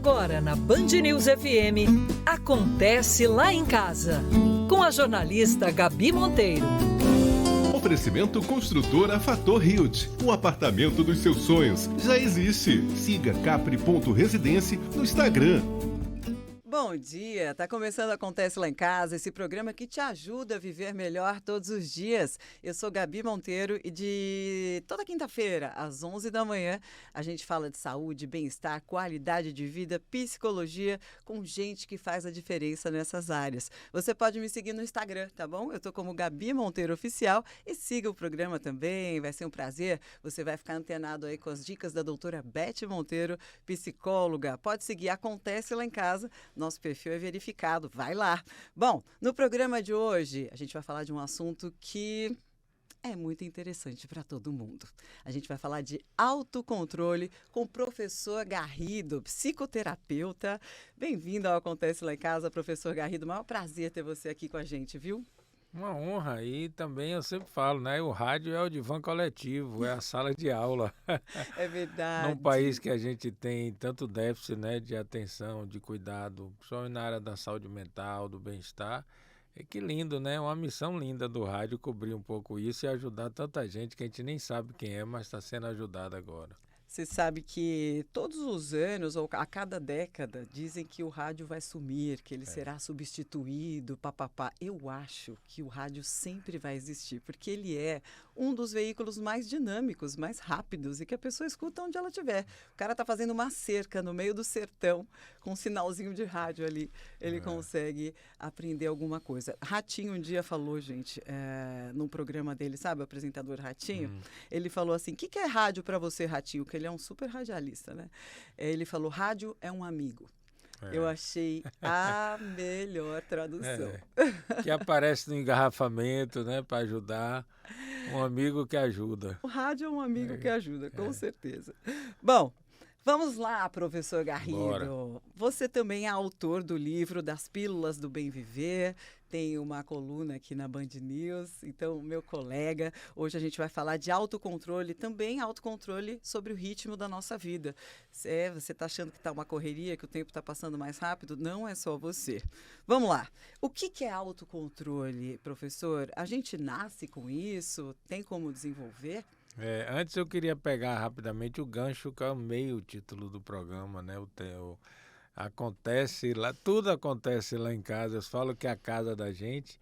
Agora na Band News FM, Acontece Lá em Casa, com a jornalista Gabi Monteiro. Oferecimento Construtora Fator Hilt, um apartamento dos seus sonhos. Já existe. Siga capri.residência no Instagram. Bom dia, tá começando Acontece Lá em Casa, esse programa que te ajuda a viver melhor todos os dias. Eu sou Gabi Monteiro e de toda quinta-feira, às 11 da manhã, a gente fala de saúde, bem-estar, qualidade de vida, psicologia, com gente que faz a diferença nessas áreas. Você pode me seguir no Instagram, tá bom? Eu tô como Gabi Monteiro Oficial e siga o programa também, vai ser um prazer. Você vai ficar antenado aí com as dicas da doutora Beth Monteiro, psicóloga. Pode seguir Acontece Lá em Casa. Nosso perfil é verificado, vai lá. Bom, no programa de hoje, a gente vai falar de um assunto que é muito interessante para todo mundo. A gente vai falar de autocontrole com o professor Garrido, psicoterapeuta. Bem-vindo ao Acontece Lá em Casa, professor Garrido. Maior prazer ter você aqui com a gente, viu? Uma honra, e também eu sempre falo, né? O rádio é o divã coletivo, é a sala de aula. É verdade. Num país que a gente tem tanto déficit, né, de atenção, de cuidado, principalmente na área da saúde mental, do bem-estar, que lindo, né? Uma missão linda do rádio cobrir um pouco isso e ajudar tanta gente que a gente nem sabe quem é, mas está sendo ajudada agora. Você sabe que todos os anos, ou a cada década, dizem que o rádio vai sumir, que ele será substituído, papapá. Eu acho que o rádio sempre vai existir, porque ele é um dos veículos mais dinâmicos, mais rápidos e que a pessoa escuta onde ela estiver. O cara está fazendo uma cerca no meio do sertão com um sinalzinho de rádio ali. Ele consegue aprender alguma coisa. Ratinho um dia falou, gente, num programa dele, sabe, o apresentador Ratinho? Ele falou assim, o que é rádio para você, Ratinho? Que ele é um super radialista, né? Ele falou, rádio é um amigo. Eu achei a melhor tradução. Que aparece no engarrafamento, né, para ajudar. Um amigo que ajuda. O rádio é um amigo que ajuda, com certeza. Bom, vamos lá, professor Garrido. Bora. Você também é autor do livro Das Pílulas do Bem Viver, tem uma coluna aqui na Band News, então, meu colega, hoje a gente vai falar de autocontrole, também autocontrole sobre o ritmo da nossa vida. Você está achando que está uma correria, que o tempo está passando mais rápido? Não é só você. Vamos lá. O que é autocontrole, professor? A gente nasce com isso? Tem como desenvolver? Antes eu queria pegar rapidamente o gancho, que eu amei o título do programa, né? Acontece lá, tudo acontece lá em casa. Eu falo que a casa da gente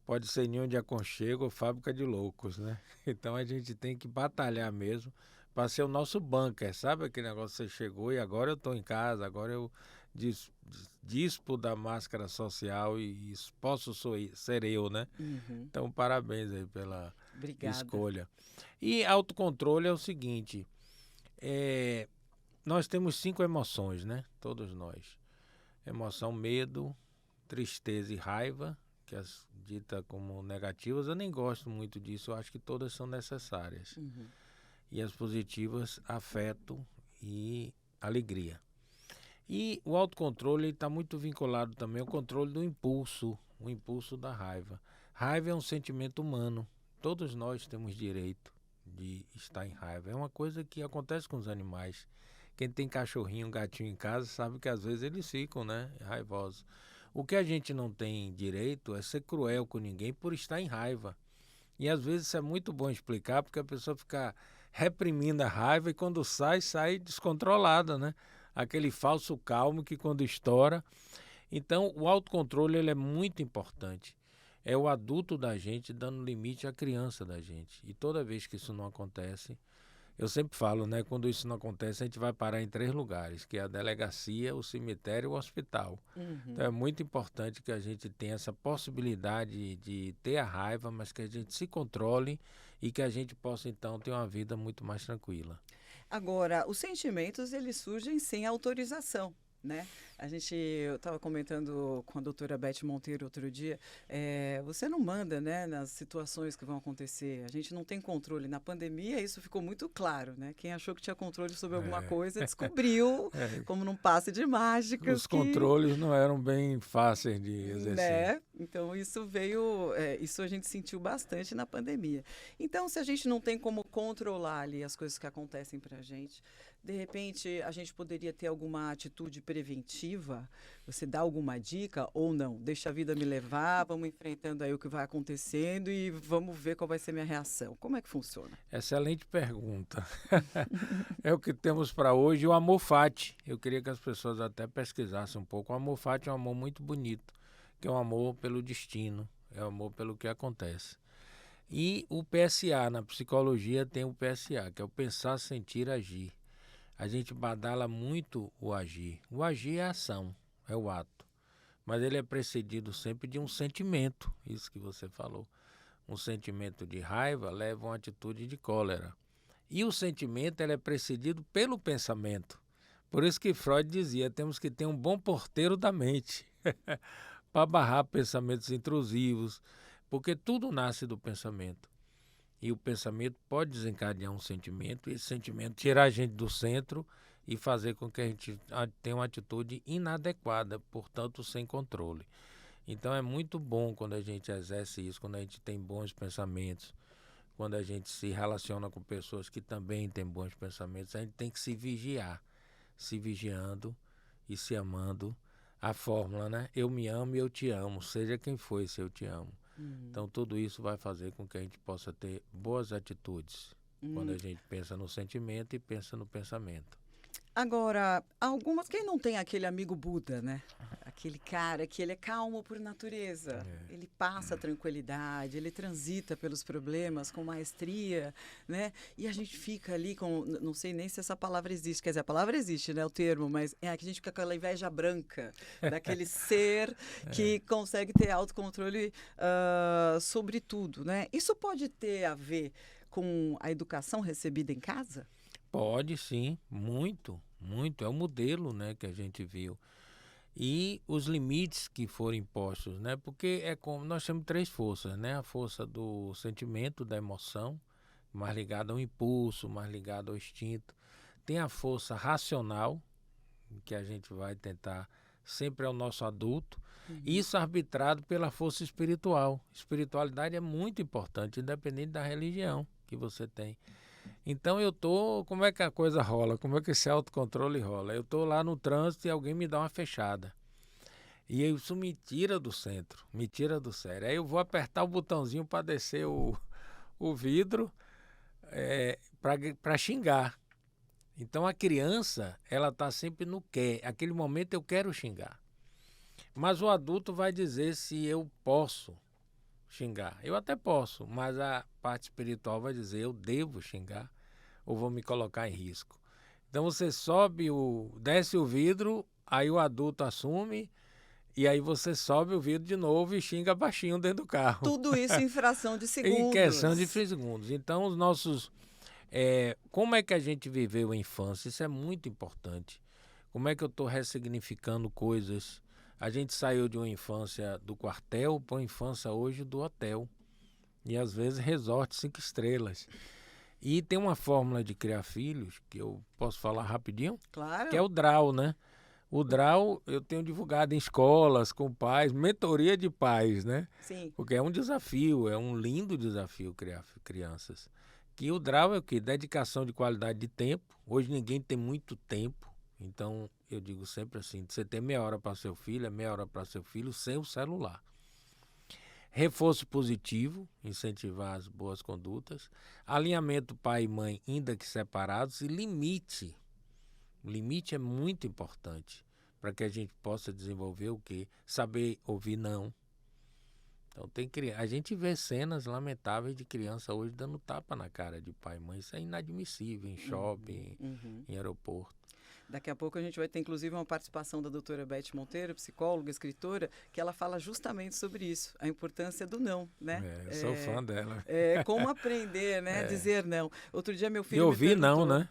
pode ser ninho de aconchego ou fábrica de loucos, né? Então a gente tem que batalhar mesmo para ser o nosso bunker, sabe? Aquele negócio que você chegou e agora eu estou em casa, agora eu dispo da máscara social e posso ser eu, né? Então parabéns aí pela escolha. E autocontrole é o seguinte, nós temos 5 emoções, né? Todos nós. Emoção, medo, tristeza e raiva, que as dita como negativas, eu nem gosto muito disso, eu acho que todas são necessárias. E as positivas, afeto e alegria. E o autocontrole está muito vinculado também ao controle do impulso, o impulso da raiva. Raiva é um sentimento humano, todos nós temos direito de estar em raiva. É uma coisa que acontece com os animais. Quem tem cachorrinho, gatinho em casa, sabe que às vezes eles ficam, né, raivosos. O que a gente não tem direito é ser cruel com ninguém por estar em raiva. E às vezes isso é muito bom explicar, porque a pessoa fica reprimindo a raiva e quando sai descontrolada, né? Aquele falso calmo que quando estoura. Então o autocontrole ele é muito importante. É o adulto da gente dando limite à criança da gente. E toda vez que isso não acontece, eu sempre falo, né? Quando isso não acontece, a gente vai parar em 3 lugares, que é a delegacia, o cemitério e o hospital. Então é muito importante que a gente tenha essa possibilidade de ter a raiva, mas que a gente se controle e que a gente possa, então, ter uma vida muito mais tranquila. Agora, os sentimentos, eles surgem sem autorização, né? Eu estava comentando com a doutora Beth Monteiro outro dia, você não manda, né, nas situações que vão acontecer, a gente não tem controle. Na pandemia isso ficou muito claro, né? Quem achou que tinha controle sobre alguma coisa descobriu, como num passe de mágicas. Os controles não eram bem fáceis de exercer. Né? Então isso a gente sentiu bastante na pandemia. Então, se a gente não tem como controlar ali as coisas que acontecem para a gente, de repente a gente poderia ter alguma atitude preventiva? Você dá alguma dica ou não? Deixa a vida me levar, vamos enfrentando aí o que vai acontecendo e vamos ver qual vai ser minha reação. Como é que funciona? Excelente pergunta. É o que temos para hoje, o amor fati. Eu queria que as pessoas até pesquisassem um pouco. O amor fati é um amor muito bonito, que é um amor pelo destino, é um amor pelo que acontece. E o PSA, na psicologia tem o PSA, que é o pensar, sentir, agir. A gente badala muito o agir. O agir é a ação, é o ato. Mas ele é precedido sempre de um sentimento, isso que você falou. Um sentimento de raiva leva a uma atitude de cólera. E o sentimento ele é precedido pelo pensamento. Por isso que Freud dizia, temos que ter um bom porteiro da mente para barrar pensamentos intrusivos, porque tudo nasce do pensamento. E o pensamento pode desencadear um sentimento, e esse sentimento tirar a gente do centro e fazer com que a gente tenha uma atitude inadequada, portanto sem controle. Então é muito bom quando a gente exerce isso, quando a gente tem bons pensamentos, quando a gente se relaciona com pessoas que também têm bons pensamentos, a gente tem que se vigiar, se vigiando e se amando. A fórmula, né? Eu me amo e eu te amo, seja quem for esse eu te amo. Então tudo isso vai fazer com que a gente possa ter boas atitudes quando a gente pensa no sentimento e pensa no pensamento. Agora, quem não tem aquele amigo Buda, né? Aquele cara que ele é calmo por natureza, ele passa a tranquilidade, ele transita pelos problemas com maestria, né? E a gente fica ali com, não sei nem se essa palavra existe, quer dizer, a palavra existe, né, o termo, mas que a gente fica com aquela inveja branca, daquele ser que consegue ter autocontrole sobre tudo, né? Isso pode ter a ver com a educação recebida em casa? Pode sim, muito, muito. É o modelo, né, que a gente viu. E os limites que foram impostos, né? Porque é como nós temos três forças, né? A força do sentimento, da emoção, mais ligada ao impulso, mais ligada ao instinto. Tem a força racional, que a gente vai tentar, sempre é o nosso adulto. Isso arbitrado pela força espiritual. Espiritualidade é muito importante, independente da religião que você tem. Então como é que a coisa rola? Como é que esse autocontrole rola? Eu tô lá no trânsito e alguém me dá uma fechada. E isso me tira do centro, me tira do sério. Aí eu vou apertar o botãozinho para descer o vidro para xingar. Então a criança, ela tá sempre no quer. Aquele momento eu quero xingar. Mas o adulto vai dizer se eu posso xingar. Eu até posso, mas a parte espiritual vai dizer eu devo xingar ou vou me colocar em risco. Então você desce o vidro, aí o adulto assume e aí você sobe o vidro de novo e xinga baixinho dentro do carro. Tudo isso em fração de segundos. Em questão de segundos. Então os nossos... como é que a gente viveu a infância? Isso é muito importante. Como é que eu estou ressignificando coisas? A gente saiu de uma infância do quartel para uma infância hoje do hotel. E às vezes resort 5 estrelas. E tem uma fórmula de criar filhos, que eu posso falar rapidinho? Claro. Que é o DRAU, né? O DRAU eu tenho divulgado em escolas, com pais, mentoria de pais, né? Sim. Porque é um desafio, é um lindo desafio criar crianças. Que o DRAU é o quê? Dedicação de qualidade de tempo. Hoje ninguém tem muito tempo. Então, eu digo sempre assim, você tem meia hora para seu filho, é meia hora para seu filho sem o celular. Reforço positivo, incentivar as boas condutas. Alinhamento pai e mãe, ainda que separados. E limite. O limite é muito importante para que a gente possa desenvolver o quê? Saber ouvir não. Então, a gente vê cenas lamentáveis de criança hoje dando tapa na cara de pai e mãe. Isso é inadmissível em shopping, em aeroporto. Daqui a pouco a gente vai ter, inclusive, uma participação da doutora Beth Monteiro, psicóloga, escritora, que ela fala justamente sobre isso, a importância do não, né? Eu sou fã dela. Como aprender, né? Dizer não. Outro dia meu filho E ouvir me perguntou... não, né?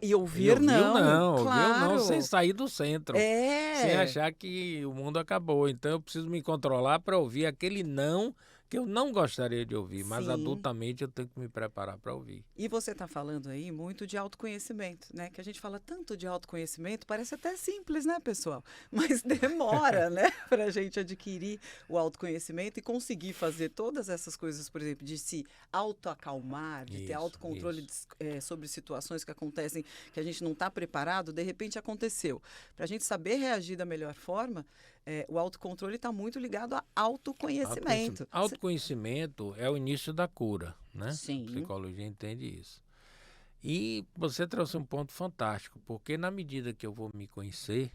E ouvir não, claro. Ouvir não sem sair do centro. Sem achar que o mundo acabou. Então eu preciso me controlar para ouvir aquele não que eu não gostaria de ouvir, mas Sim. adultamente eu tenho que me preparar para ouvir. E você está falando aí muito de autoconhecimento, né? Que a gente fala tanto de autoconhecimento, parece até simples, né, pessoal? Mas demora, né, para a gente adquirir o autoconhecimento e conseguir fazer todas essas coisas, por exemplo, de se autoacalmar, de ter autocontrole sobre situações que acontecem que a gente não está preparado, de repente aconteceu. Para a gente saber reagir da melhor forma, o autocontrole está muito ligado a autoconhecimento. Autoconhecimento é o início da cura, né? Sim. A psicologia entende isso. E você trouxe um ponto fantástico, porque na medida que eu vou me conhecer,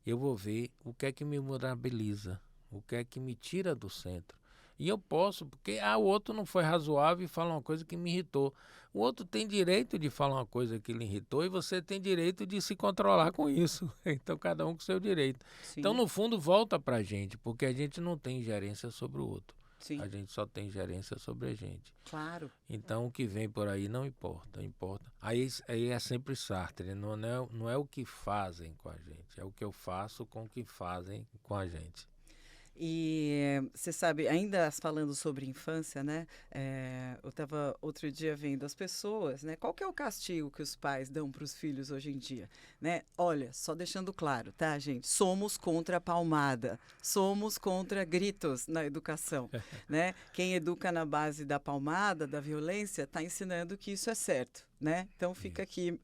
eu vou ver o que é que me vulnerabiliza, o que é que me tira do centro. E eu posso, porque o outro não foi razoável e fala uma coisa que me irritou. O outro tem direito de falar uma coisa que lhe irritou e você tem direito de se controlar com isso. Então, cada um com seu direito. Sim. Então, no fundo, volta pra gente, porque a gente não tem ingerência sobre o outro. Sim. A gente só tem ingerência sobre a gente. Claro. Então, o que vem por aí não importa, importa. Aí é sempre Sartre, não é o que fazem com a gente, é o que eu faço com o que fazem com a gente. E você sabe, ainda falando sobre infância, né? Eu estava outro dia vendo as pessoas, né? Qual que é o castigo que os pais dão para os filhos hoje em dia, né? Olha, só deixando claro, tá, gente? Somos contra a palmada, somos contra gritos na educação, né? Quem educa na base da palmada, da violência, está ensinando que isso é certo. Né? Então fica aqui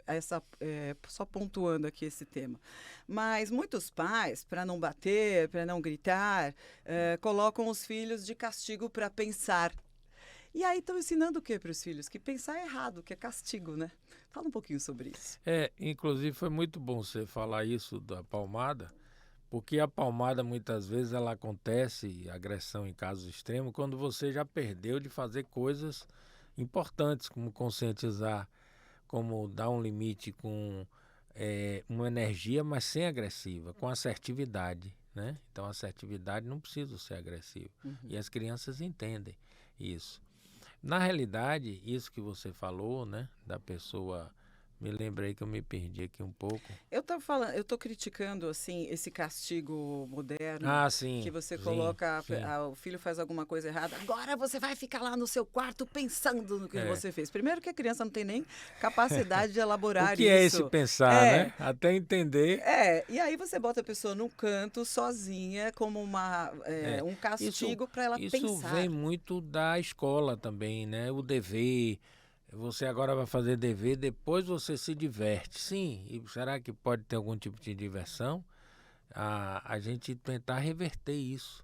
só pontuando aqui esse tema. Mas muitos pais, para não bater, para não gritar, colocam os filhos de castigo para pensar. E aí estão ensinando o que para os filhos? Que pensar é errado, que é castigo, né? Fala um pouquinho sobre isso. Inclusive foi muito bom você falar isso da palmada, porque a palmada muitas vezes ela acontece, agressão em casos extremos, quando você já perdeu de fazer coisas importantes, como conscientizar, como dar um limite com uma energia, mas sem agressiva, com assertividade, né? Então, assertividade não precisa ser agressiva. E as crianças entendem isso. Na realidade, isso que você falou, né, da pessoa... Me lembrei que eu me perdi aqui um pouco. Eu tô criticando assim esse castigo moderno, sim, que você coloca, o filho faz alguma coisa errada, agora você vai ficar lá no seu quarto pensando no que você fez. Primeiro que a criança não tem nem capacidade de elaborar isso. O que é esse pensar, né? Até entender. E aí você bota a pessoa num canto sozinha como um castigo para ela pensar. Isso vem muito da escola também, né? O dever. Você agora vai fazer dever, depois você se diverte. Sim, e será que pode ter algum tipo de diversão? A gente tentar reverter isso.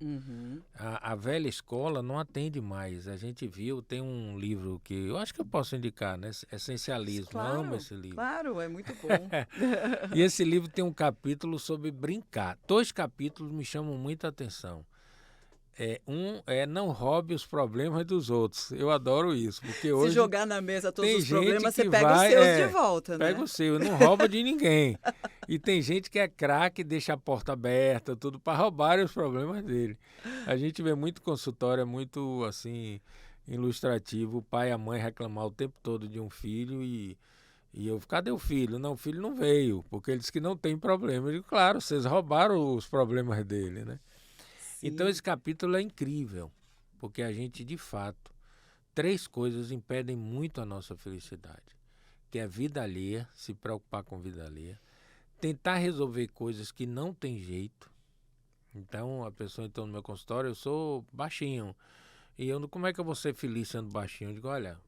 A velha escola não atende mais. A gente viu, tem um livro que eu acho que eu posso indicar, né? Essencialismo. Claro, eu amo esse livro. Claro, é muito bom. E esse livro tem um capítulo sobre brincar. 2 capítulos me chamam muita atenção. Não roube os problemas dos outros. Eu adoro isso, porque hoje... Se jogar na mesa todos os problemas, você pega os seus de volta, né? Pega o seu, não rouba de ninguém. E tem gente que é craque, deixa a porta aberta, tudo, para roubar os problemas dele. A gente vê muito consultório, muito, assim, ilustrativo, o pai e a mãe reclamar o tempo todo de um filho e eu, cadê o filho? Não, o filho não veio, porque ele disse que não tem problema. Eu digo, claro, vocês roubaram os problemas dele, né? Então esse capítulo é incrível, porque a gente, de fato, 3 coisas impedem muito a nossa felicidade, que é vida alheia, se preocupar com vida alheia, tentar resolver coisas que não tem jeito. Então a pessoa entrou no meu consultório, eu sou baixinho, e como é que eu vou ser feliz sendo baixinho? Eu digo, olha,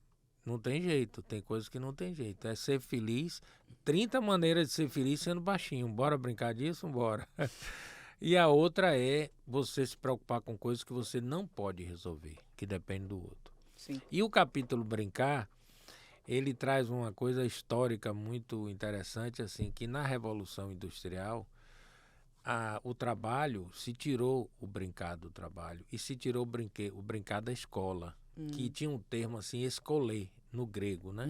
não tem jeito, tem coisas que não tem jeito, é ser feliz, 30 maneiras de ser feliz sendo baixinho, bora brincar disso? Bora. E a outra é você se preocupar com coisas que você não pode resolver, que depende do outro. Sim. E o capítulo Brincar, ele traz uma coisa histórica muito interessante, assim, que na Revolução Industrial, o trabalho, se tirou o brincar do trabalho e se tirou o brincar da escola, que tinha um termo assim, escolher, no grego, né?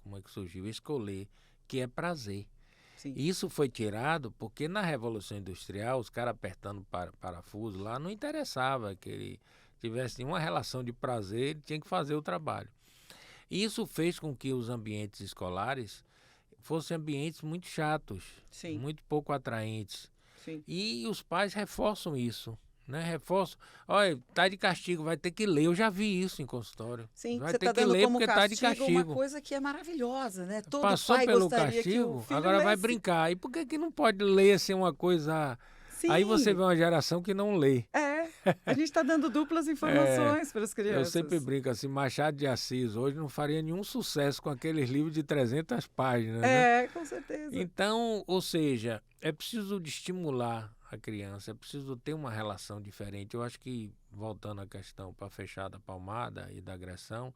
Como é que surgiu? Escolher, que é prazer. sim. Isso foi tirado porque na Revolução Industrial, os caras apertando parafuso lá, não interessava que ele tivesse nenhuma relação de prazer, ele tinha que fazer o trabalho. Isso fez com que os ambientes escolares fossem ambientes muito chatos, Sim, muito pouco atraentes. sim. E os pais reforçam isso, né? Reforçam. Olha, tá de castigo, vai ter que ler. Eu já vi isso em consultório. Sim, Vai você ter está que dando ler como porque tá de castigo uma castigo. coisa que é maravilhosa, né? Todo Passou pai pelo gostaria que o castigo, filho agora vai lesse. brincar. E por que que não pode ler assim uma coisa? Aí você Sim, vê uma geração que não lê. é. A gente está dando duplas É, informações para as eu sempre crianças. brinco assim, Machado de Assis hoje não faria nenhum sucesso com aqueles livros de 300 páginas, né? É, com certeza. Então, ou seja, é preciso de estimular a criança, é preciso ter uma relação diferente. Eu acho que, voltando à questão para fechar da palmada e da agressão,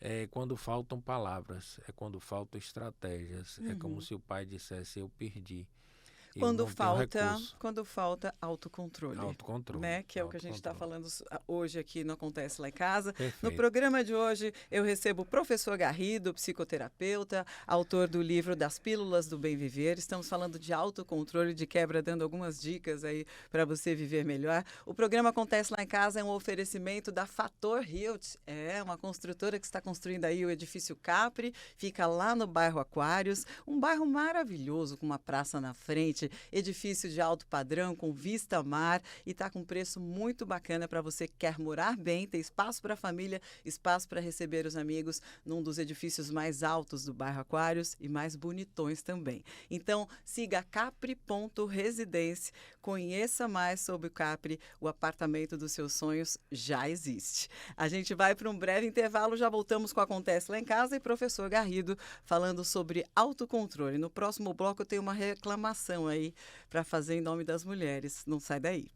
é quando faltam palavras, é quando faltam estratégias. É como Uhum. se o pai dissesse, eu perdi, eu não tenho recurso. Quando falta autocontrole, Autocontrole, né? Que é o que a gente está autocontrole. falando hoje aqui no Acontece Lá em Casa. No Perfeito. programa de hoje, eu recebo o professor Garrido, psicoterapeuta, autor do livro Das Pílulas do Bem Viver. Estamos falando de autocontrole, de quebra, dando algumas dicas aí para você viver melhor. O programa Acontece Lá em Casa é um oferecimento da Fator Realty. É uma construtora que está construindo aí o edifício Capri, fica lá no bairro Aquários, um bairro maravilhoso com uma praça na frente, edifício de alto padrão, com vista ao mar e está com preço muito bacana para você que quer morar bem, ter espaço para a família, espaço para receber os amigos num dos edifícios mais altos do bairro Aquários e mais bonitões também. Então, siga capri.residência, conheça mais sobre o Capri, o apartamento dos seus sonhos já existe. A gente vai para um breve intervalo, já voltamos com o Acontece Lá em Casa e professor Garrido falando sobre autocontrole. No próximo bloco eu tenho uma reclamação aí para fazer em nome das mulheres. Não sai daí.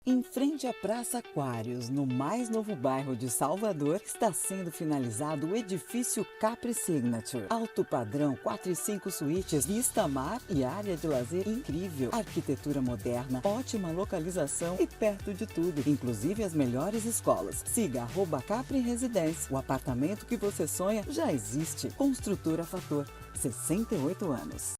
Em frente à Praça Aquários, no mais novo bairro de Salvador, está sendo finalizado o edifício Capri Signature. Alto padrão, 4 e 5 suítes, vista mar e área de lazer incrível. Arquitetura moderna, ótima localização e perto de tudo, inclusive as melhores escolas. Siga @Capri Residência. O apartamento que você sonha já existe. Construtora Fator, 68 anos.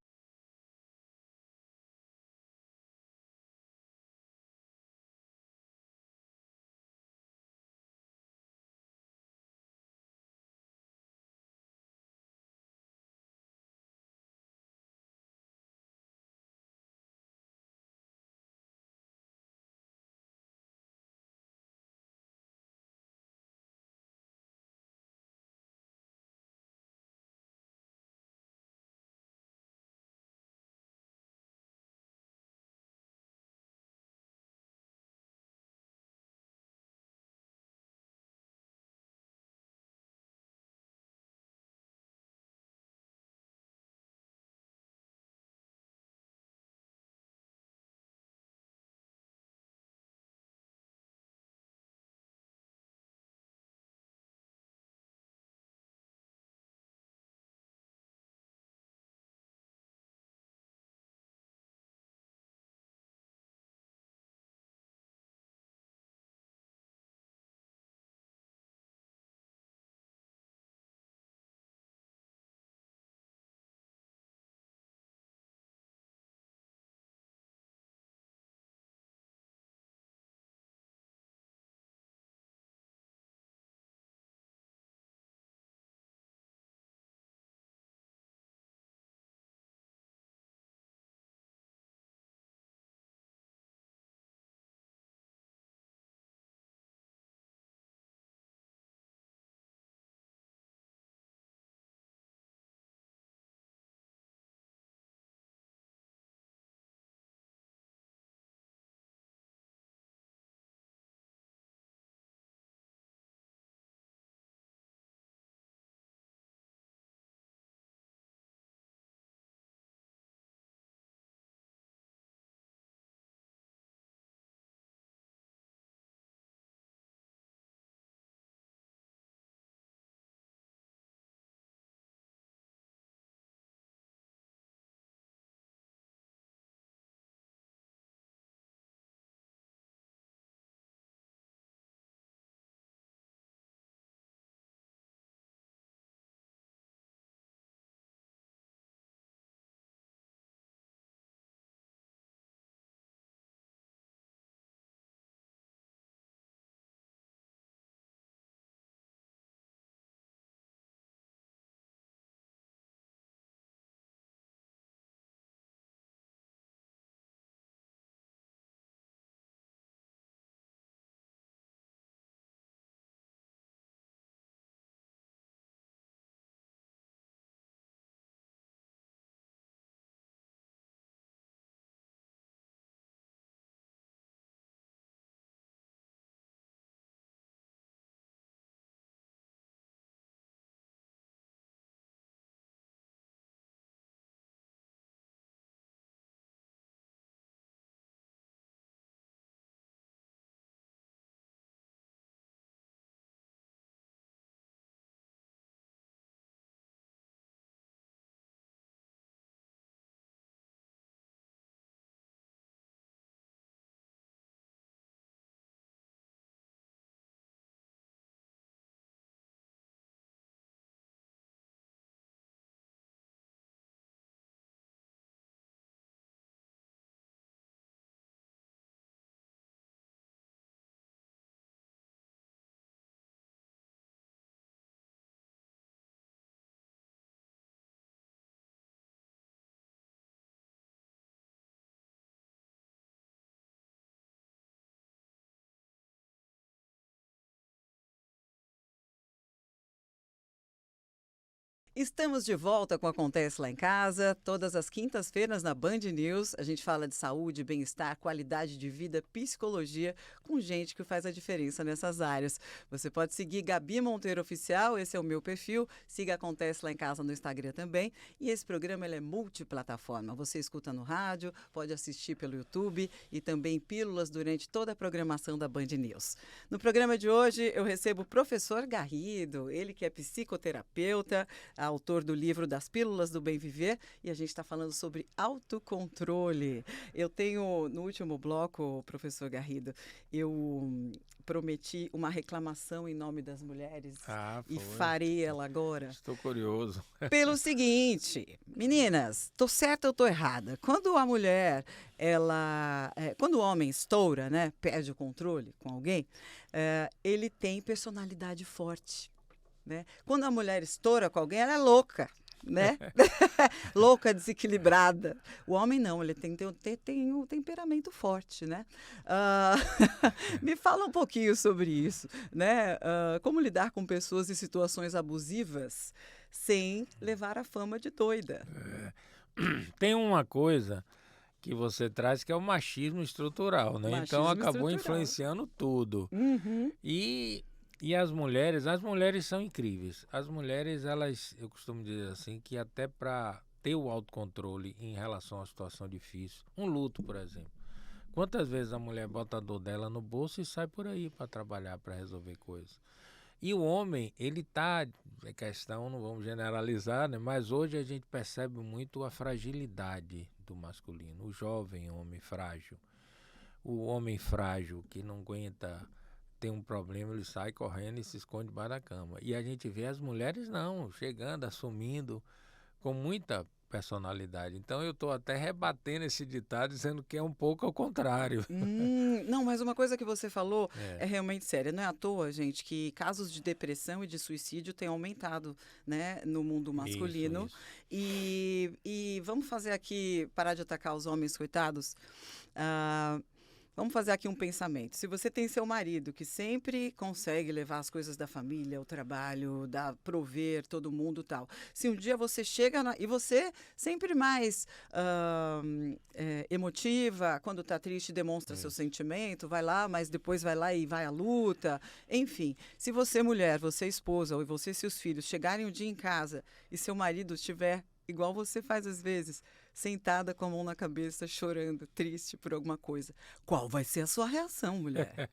Estamos de volta com Acontece Lá em Casa, todas as quintas-feiras na Band News. A gente fala de saúde, bem-estar, qualidade de vida, psicologia, com gente que faz a diferença nessas áreas. Você pode seguir Gabi Monteiro Oficial, esse é o meu perfil. Siga Acontece Lá em Casa no Instagram também. E esse programa ele é multiplataforma. Você escuta no rádio, pode assistir pelo YouTube e também pílulas durante toda a programação da Band News. No programa de hoje eu recebo o professor Garrido, ele que é psicoterapeuta, autor do livro Das Pílulas do Bem Viver, e a gente está falando sobre autocontrole. Eu tenho, no último bloco, professor Garrido, eu prometi uma reclamação em nome das mulheres e farei ela agora. Estou curioso. Pelo seguinte, meninas, tô certa ou tô errada? Quando a mulher, quando o homem estoura, né, perde o controle com alguém, ele tem personalidade forte. Né? Quando a mulher estoura com alguém, ela é louca, né? Louca, desequilibrada. O homem não, ele tem um temperamento forte, né? Me fala um pouquinho sobre isso, né? Como lidar com pessoas em situações abusivas sem levar a fama de doida? Tem uma coisa que você traz que é o machismo estrutural, né? Então acabou influenciando tudo. Uhum. E as mulheres são incríveis. As mulheres, eu costumo dizer assim, que até para ter o autocontrole em relação à situação difícil, um luto, por exemplo. Quantas vezes a mulher bota a dor dela no bolso e sai por aí para trabalhar, para resolver coisas. E o homem, ele tá, é questão, não vamos generalizar, né? Mas hoje a gente percebe muito a fragilidade do masculino, o jovem homem frágil. O homem frágil que não aguenta... tem um problema, ele sai correndo e se esconde debaixo da cama. E a gente vê as mulheres não, chegando, assumindo, com muita personalidade. Então eu estou até rebatendo esse ditado, dizendo que é um pouco ao contrário. Não, mas uma coisa que você falou é realmente séria. Não é à toa, gente, que casos de depressão e de suicídio têm aumentado, né, no mundo masculino. Isso. E vamos fazer aqui, parar de atacar os homens, coitados. Vamos fazer aqui um pensamento. Se você tem seu marido que sempre consegue levar as coisas da família, o trabalho, prover todo mundo e tal. Se um dia você chega e você sempre mais emotiva, quando está triste demonstra seu sentimento, vai lá, mas depois vai lá e vai à luta. Enfim, se você mulher, você esposa ou você e seus filhos chegarem um dia em casa e seu marido estiver igual você faz às vezes, sentada com a mão na cabeça, chorando, triste por alguma coisa. Qual vai ser a sua reação, mulher?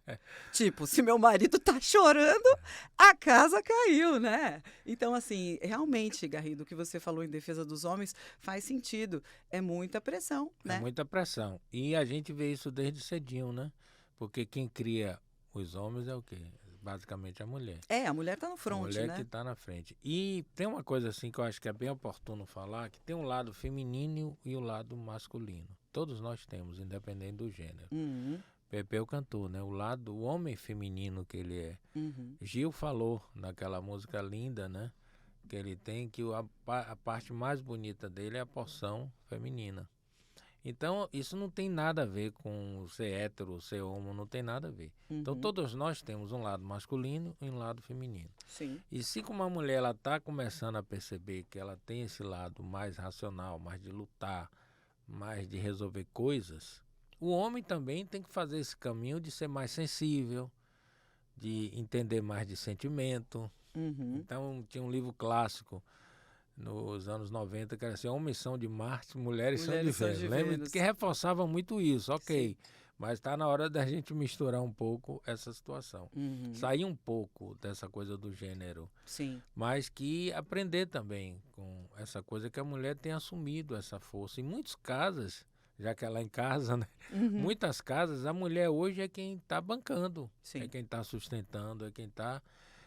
Tipo, se meu marido tá chorando, a casa caiu, né? Então, assim, realmente, Garrido, o que você falou em defesa dos homens faz sentido. É muita pressão, né? É muita pressão. E a gente vê isso desde cedinho, né? Porque quem cria os homens é o quê? Basicamente a mulher. A mulher tá no front, né? A mulher que tá na frente. E tem uma coisa assim que eu acho que é bem oportuno falar, que tem um lado feminino e o lado masculino. Todos nós temos, independente do gênero. Uhum. Pepeu cantou, né? O homem feminino que ele é. Uhum. Gil falou naquela música linda, né? Que ele tem que a parte mais bonita dele é a porção feminina. Então, isso não tem nada a ver com ser hétero, ser homo, não tem nada a ver. Uhum. Então, todos nós temos um lado masculino e um lado feminino. Sim. E se como uma mulher ela está começando a perceber que ela tem esse lado mais racional, mais de lutar, mais de resolver coisas, o homem também tem que fazer esse caminho de ser mais sensível, de entender mais de sentimento. Uhum. Então, tinha um livro clássico nos anos 90, que era assim, homens são de Marte, mulheres são de Vênus. Lembra? Que reforçava muito isso, ok. Sim. Mas está na hora da gente misturar um pouco essa situação. Uhum. Sair um pouco dessa coisa do gênero. Sim. Mas que aprender também com essa coisa que a mulher tem assumido essa força. Em muitos casos, já que ela é em casa, né? Uhum. Muitas casas, a mulher hoje é quem está bancando. Sim. É quem está sustentando, é quem está...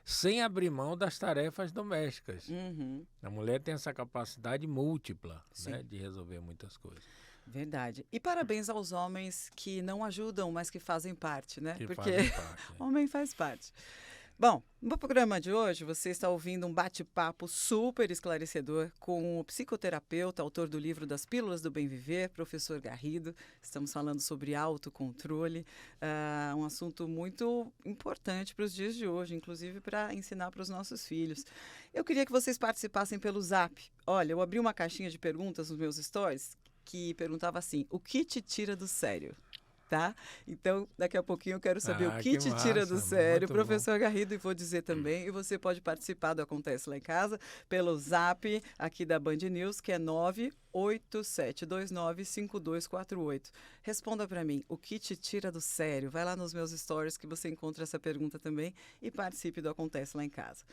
sem abrir mão das tarefas domésticas. Uhum. A mulher tem essa capacidade múltipla, né, de resolver muitas coisas. Verdade. E parabéns aos homens que não ajudam, mas que fazem parte, né? Que porque fazem parte, homem faz parte. Bom, no programa de hoje você está ouvindo um bate-papo super esclarecedor com o psicoterapeuta, autor do livro Das Pílulas do Bem Viver, professor Garrido. Estamos falando sobre autocontrole, um assunto muito importante para os dias de hoje, inclusive para ensinar para os nossos filhos. Eu queria que vocês participassem pelo Zap. Olha, eu abri uma caixinha de perguntas nos meus stories que perguntava assim: o que te tira do sério? Tá? Então, daqui a pouquinho eu quero saber o que te tira do sério, professor Garrido, e vou dizer também, e você pode participar do Acontece Lá em Casa pelo Zap aqui da Band News, que é 987295248. Responda para mim, o que te tira do sério? Vai lá nos meus stories que você encontra essa pergunta também e participe do Acontece Lá em Casa.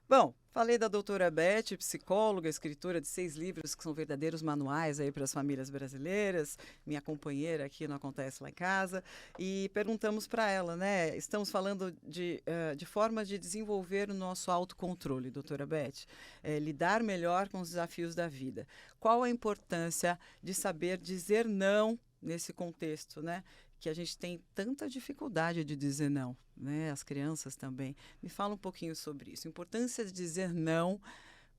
Bom, falei da doutora Beth, psicóloga, escritora de 6 livros que são verdadeiros manuais aí para as famílias brasileiras, minha companheira aqui no Acontece Lá em Casa, e perguntamos para ela, né? Estamos falando de forma de desenvolver o nosso autocontrole, doutora Beth, lidar melhor com os desafios da vida. Qual a importância de saber dizer não nesse contexto, né? Que a gente tem tanta dificuldade de dizer não, né? As crianças também. Me fala um pouquinho sobre isso. A importância de dizer não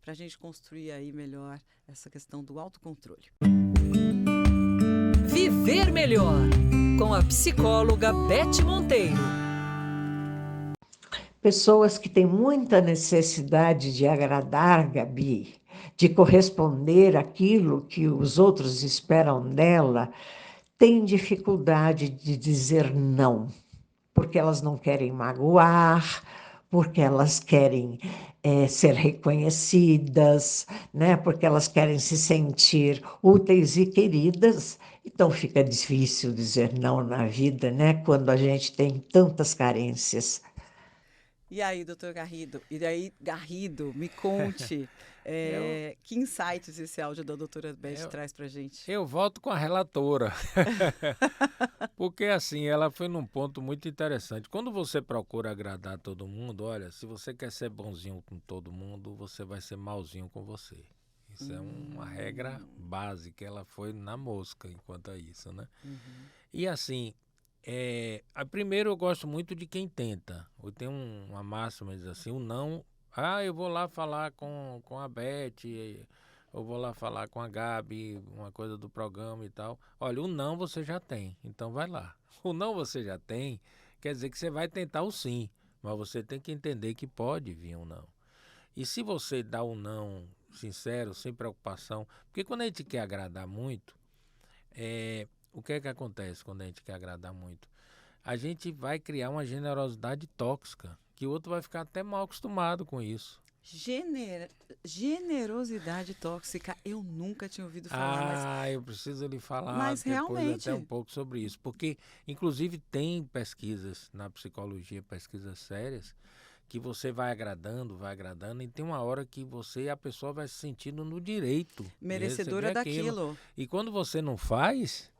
para a gente construir aí melhor essa questão do autocontrole. Viver Melhor, com a psicóloga Beth Monteiro. Pessoas que têm muita necessidade de agradar, Gabi, de corresponder àquilo que os outros esperam dela, têm dificuldade de dizer não, porque elas não querem magoar, porque elas querem ser reconhecidas, né? Porque elas querem se sentir úteis e queridas. Então fica difícil dizer não na vida, né? Quando a gente tem tantas carências. E aí, doutor Garrido? E aí, Garrido, me conte que insights esse áudio da doutora Beth traz para a gente. Eu volto com a relatora, porque assim, ela foi num ponto muito interessante. Quando você procura agradar todo mundo, olha, se você quer ser bonzinho com todo mundo, você vai ser malzinho com você. Isso é uma regra básica, ela foi na mosca enquanto a isso, né? E assim, primeiro eu gosto muito de quem tenta. Eu tenho uma máxima, diz assim, o não... eu vou lá falar com a Beth, eu vou lá falar com a Gabi, uma coisa do programa e tal. Olha, o não você já tem, então vai lá. O não você já tem, quer dizer que você vai tentar o sim, mas você tem que entender que pode vir um não. E se você dá um não sincero, sem preocupação, porque quando a gente quer agradar muito, o que é que acontece quando a gente quer agradar muito? A gente vai criar uma generosidade tóxica, que o outro vai ficar até mal acostumado com isso. Generosidade tóxica, eu nunca tinha ouvido falar. Eu preciso lhe falar mas depois realmente... até um pouco sobre isso, porque inclusive tem pesquisas na psicologia, pesquisas sérias, que você vai agradando, e tem uma hora que a pessoa vai se sentindo no direito merecedora de receber daquilo. E quando você não faz...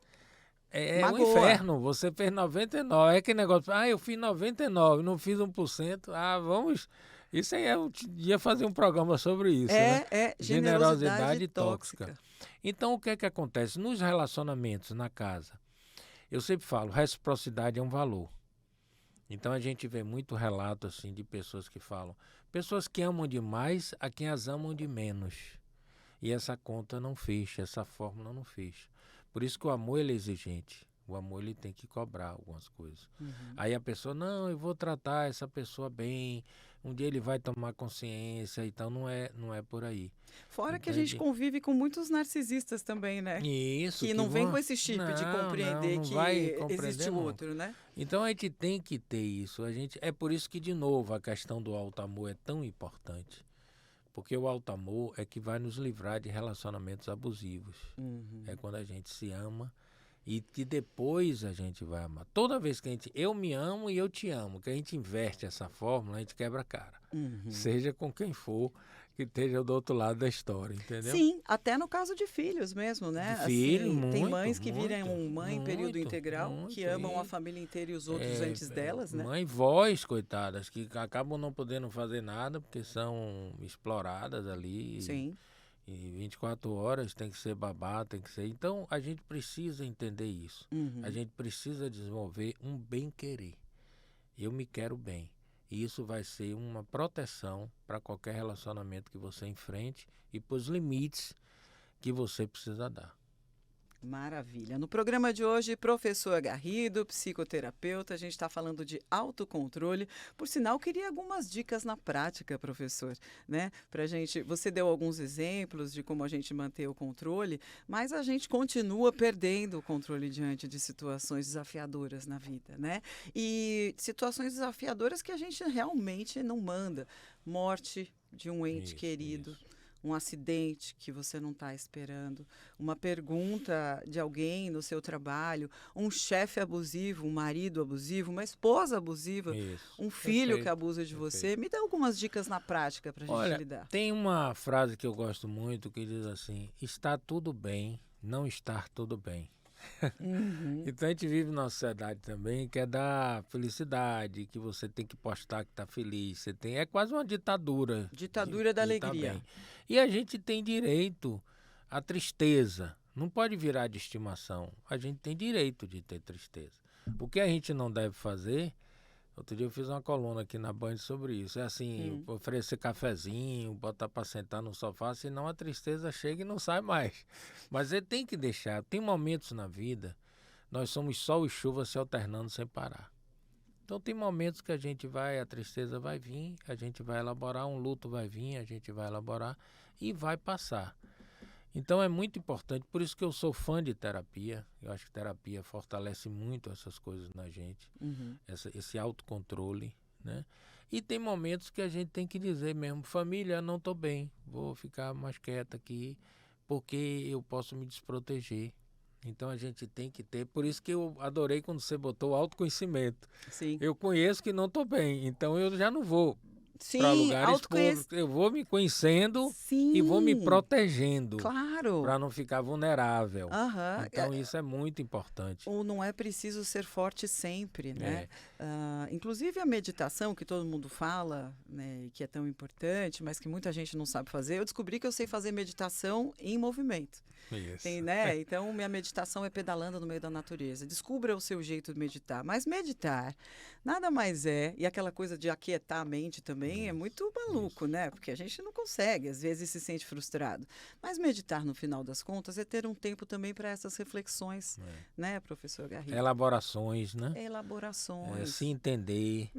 É um Magoa. inferno, você fez 99, é aquele negócio, eu fiz 99, não fiz 1%, vamos, isso aí eu ia fazer um programa sobre isso, né? Generosidade tóxica. Então, o que é que acontece? Nos relacionamentos, na casa, eu sempre falo, reciprocidade é um valor. Então, a gente vê muito relato, assim, de pessoas que falam, pessoas que amam demais a quem as amam de menos. E essa conta não fecha, essa fórmula não fecha. Por isso que o amor ele é exigente. O amor ele tem que cobrar algumas coisas. Aí a pessoa, não, eu vou tratar essa pessoa bem, um dia ele vai tomar consciência e tal, não é por aí. Fora que a gente convive com muitos narcisistas também, né? Isso. Que não vem com esse chip de compreender que existe o outro, né? Então a gente tem que ter isso. É por isso que, de novo, a questão do alto amor é tão importante. Porque o alto amor é que vai nos livrar de relacionamentos abusivos. É quando a gente se ama e que depois a gente vai amar. Toda vez que eu me amo e eu te amo, que a gente inverte essa fórmula, a gente quebra a cara. Seja com quem for que esteja do outro lado da história, entendeu? Sim, até no caso de filhos mesmo, né? Tem mães que viram mãe em período integral, que amam a família inteira e os outros antes delas, né? Mãe e vós, coitadas, que acabam não podendo fazer nada porque são exploradas ali. Sim. E 24 horas tem que ser babá, tem que ser... Então, a gente precisa entender isso. A gente precisa desenvolver um bem-querer. Eu me quero bem. E isso vai ser uma proteção para qualquer relacionamento que você enfrente e para os limites que você precisa dar. Maravilha. No programa de hoje, professor Garrido, psicoterapeuta, a gente está falando de autocontrole. Por sinal, queria algumas dicas na prática, professor, né? Pra gente, você deu alguns exemplos de como a gente manter o controle, mas a gente continua perdendo o controle diante de situações desafiadoras na vida, né? E situações desafiadoras que a gente realmente não manda. Morte de um ente querido. Isso. Um acidente que você não está esperando, uma pergunta de alguém no seu trabalho, um chefe abusivo, um marido abusivo, uma esposa abusiva, um filho que abusa de você. Me dá algumas dicas na prática para a gente lidar. Tem uma frase que eu gosto muito que diz assim: está tudo bem, não estar tudo bem. Então a gente vive numa sociedade também que é da felicidade, que você tem que postar que está feliz. É quase uma ditadura. Ditadura da alegria. Tá bem. E a gente tem direito à tristeza. Não pode virar de estimação. A gente tem direito de ter tristeza. O que a gente não deve fazer... Outro dia eu fiz uma coluna aqui na Band sobre isso. É assim, oferecer cafezinho, botar para sentar no sofá, senão a tristeza chega e não sai mais. Mas ele tem que deixar. Tem momentos na vida, nós somos sol e chuva se alternando sem parar. Então tem momentos que a tristeza vai vir, a gente vai elaborar, um luto vai vir, a gente vai elaborar e vai passar. Então é muito importante, por isso que eu sou fã de terapia. Eu acho que terapia fortalece muito essas coisas na gente, esse autocontrole, né? E tem momentos que a gente tem que dizer mesmo: família, não estou bem, vou ficar mais quieta aqui, porque eu posso me desproteger. Então a gente tem que ter, por isso que eu adorei quando você botou o autoconhecimento. Sim. Eu conheço que não estou bem, então eu já não vou para Sim, lugares públicos. Eu vou me conhecendo Sim, e vou me protegendo. claro. Para não ficar vulnerável. Aham. Então isso é muito importante. Ou não é preciso ser forte sempre, né? Inclusive a meditação, que todo mundo fala, né, que é tão importante, mas que muita gente não sabe fazer. Eu descobri que eu sei fazer meditação em movimento. Isso. Tem, né? Então, minha meditação é pedalando no meio da natureza. Descubra o seu jeito de meditar. Mas meditar nada mais é, e aquela coisa de aquietar a mente também é muito maluco, né? Porque a gente não consegue, às vezes se sente frustrado. Mas meditar, no final das contas, é ter um tempo também para essas reflexões, né, professor Garrido? Elaborações, né? Elaborações. Se entender,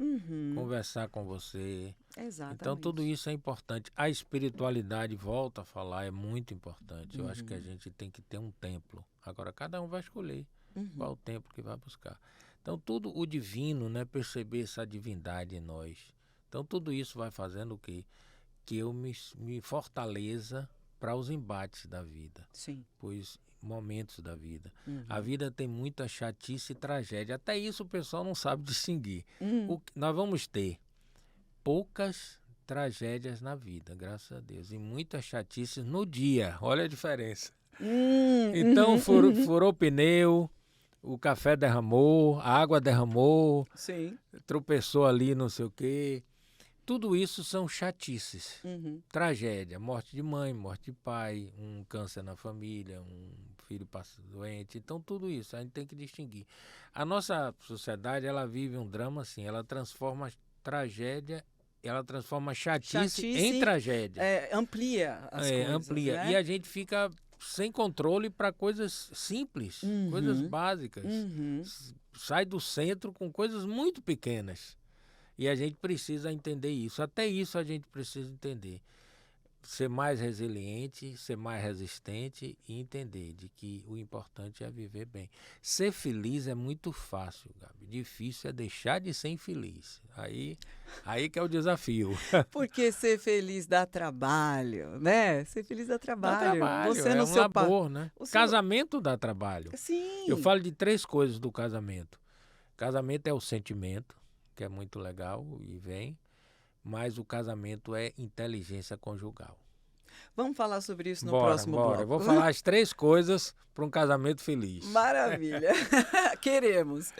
conversar com você. Exatamente. Então tudo isso é importante. A espiritualidade, volta a falar, é muito importante. Eu acho que a gente tem que ter um templo. Agora cada um vai escolher qual o templo que vai buscar. Então tudo o divino, né, perceber essa divindade em nós. Então tudo isso vai fazendo o quê? Que eu me fortaleça para os embates da vida. Sim. Pois momentos da vida. A vida tem muita chatice e tragédia. Até isso o pessoal não sabe distinguir. Nós vamos ter poucas tragédias na vida, graças a Deus, e muitas chatices no dia. Olha a diferença. Então furou o pneu, o café derramou, a água derramou, Sim. tropeçou ali, não sei o quê. Tudo isso são chatices. Tragédia, morte de mãe, morte de pai, um câncer na família, um filho passa doente. Então tudo isso a gente tem que distinguir. A nossa sociedade, ela vive um drama assim, ela transforma tragédia, ela transforma chatice em tragédia. Amplia as coisas, amplia. Né? E a gente fica sem controle para coisas simples, coisas básicas. Sai do centro com coisas muito pequenas. E a gente precisa entender isso. Até isso a gente precisa entender. Ser mais resiliente, ser mais resistente e entender de que o importante é viver bem. Ser feliz é muito fácil, Gabi. Difícil é deixar de ser infeliz. Aí que é o desafio. Porque ser feliz dá trabalho, né? Ser feliz dá trabalho. Dá trabalho, Você é no um seu labor, né? Casamento dá trabalho. Sim. Eu falo de 3 coisas do casamento. Casamento é o sentimento, que é muito legal e vem. Mas o casamento é inteligência conjugal. Vamos falar sobre isso no Bora, próximo bora. bloco. Eu vou falar as 3 coisas para um casamento feliz. Maravilha! Queremos!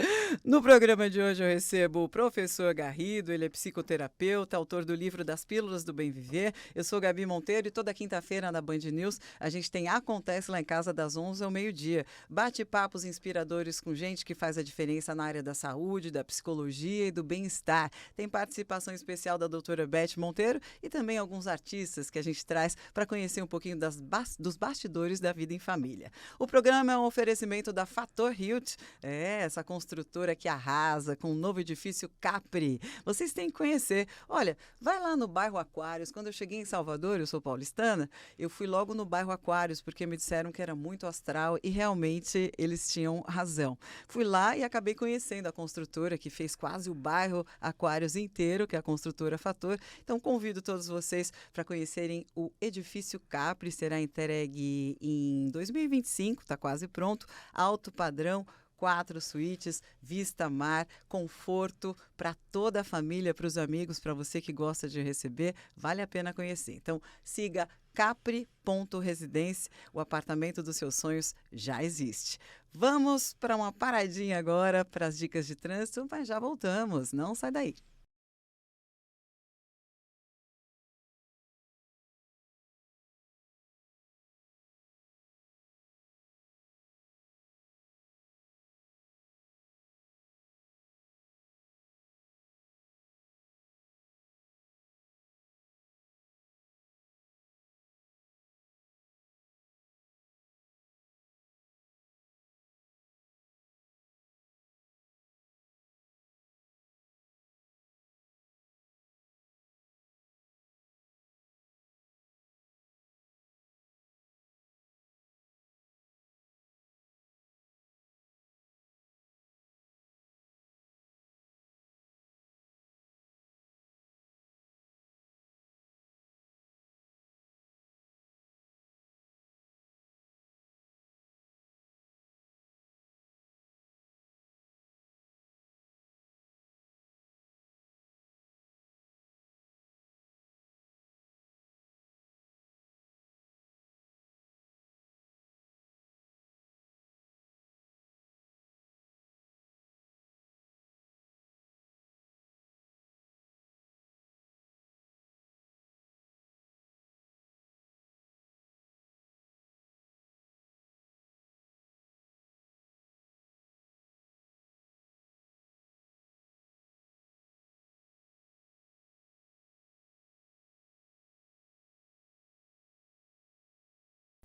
No programa de hoje eu recebo o professor Garrido, ele é psicoterapeuta, autor do livro Das Pílulas do Bem Viver. Eu sou Gabi Monteiro e toda quinta-feira na Band News a gente tem Acontece Lá em Casa das 11 ao meio-dia. Bate-papos inspiradores com gente que faz a diferença na área da saúde, da psicologia e do bem-estar. Tem participação especial da doutora Beth Monteiro e também alguns artistas que a gente traz para conhecer um pouquinho dos bastidores da vida em família. O programa é um oferecimento da Fator Hilt, essa construtora que arrasa com o novo edifício Capri. Vocês têm que conhecer. Olha, vai lá no bairro Aquários. Quando eu cheguei em Salvador, eu sou paulistana, eu fui logo no bairro Aquários, porque me disseram que era muito astral e realmente eles tinham razão. Fui lá e acabei conhecendo a construtora que fez quase o bairro Aquários inteiro, que é a construtora Fator. Então convido todos vocês para conhecerem o edifício Capri, será entregue em 2025, está quase pronto, alto padrão, 4 suítes, vista mar, conforto para toda a família, para os amigos, para você que gosta de receber, vale a pena conhecer. Então, siga capri.residência, o apartamento dos seus sonhos já existe. Vamos para uma paradinha agora para as dicas de trânsito, mas já voltamos, não sai daí.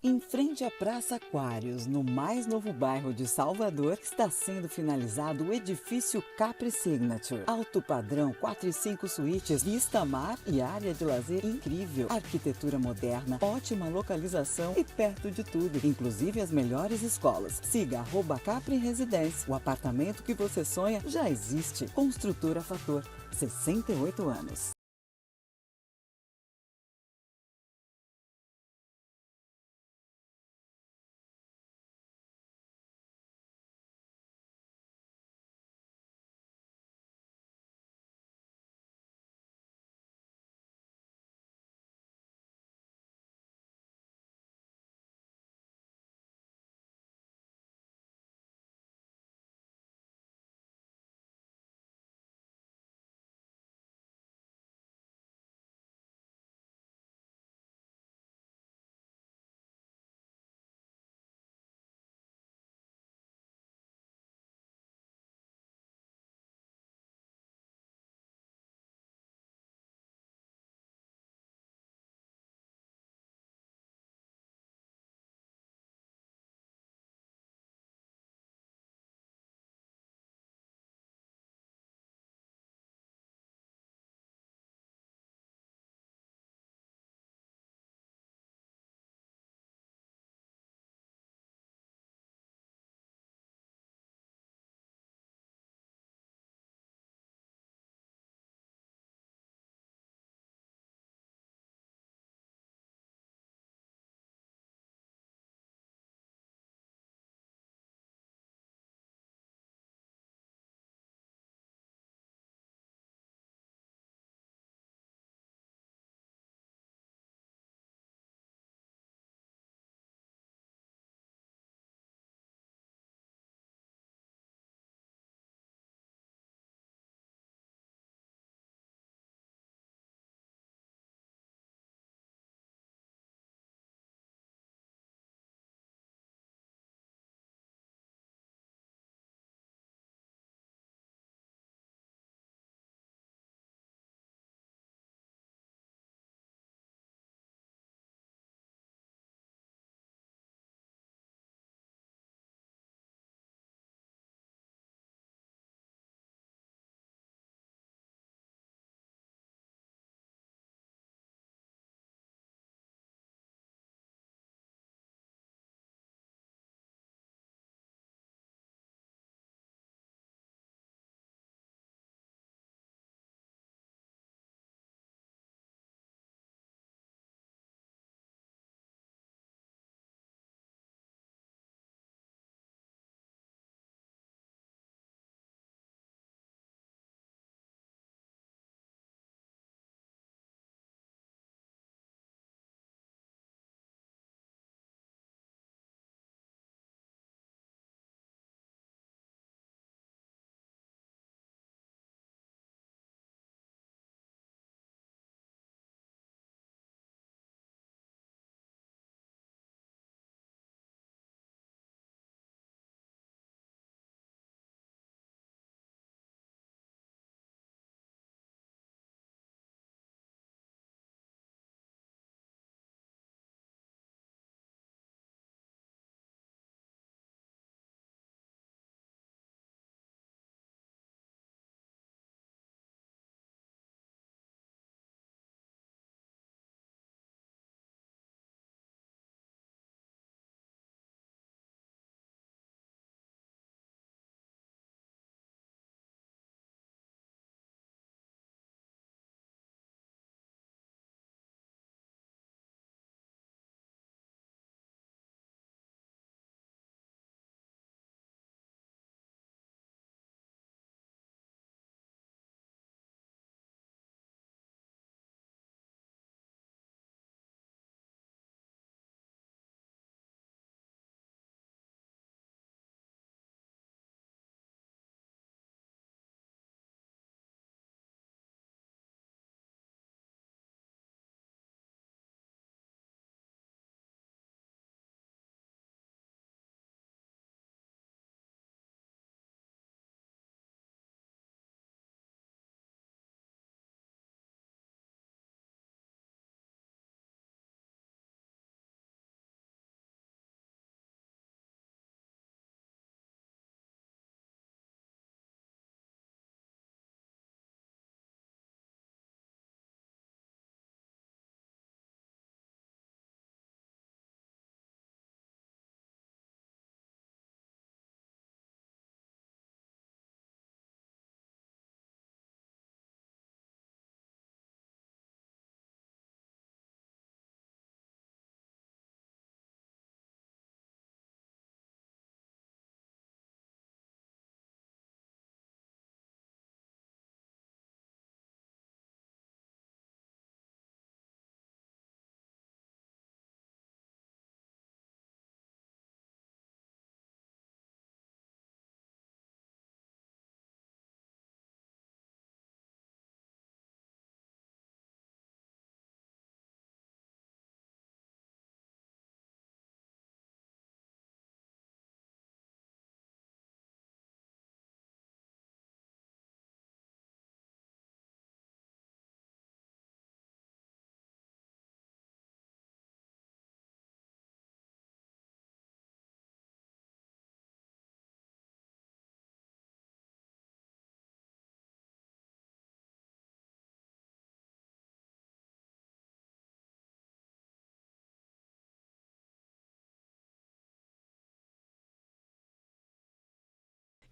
Em frente à Praça Aquários, no mais novo bairro de Salvador, está sendo finalizado o edifício Capri Signature. Alto padrão, 4 e 5 suítes, vista mar e área de lazer incrível. Arquitetura moderna, ótima localização e perto de tudo, inclusive as melhores escolas. Siga @Capri Residência. O apartamento que você sonha já existe. Construtora Fator, 68 anos.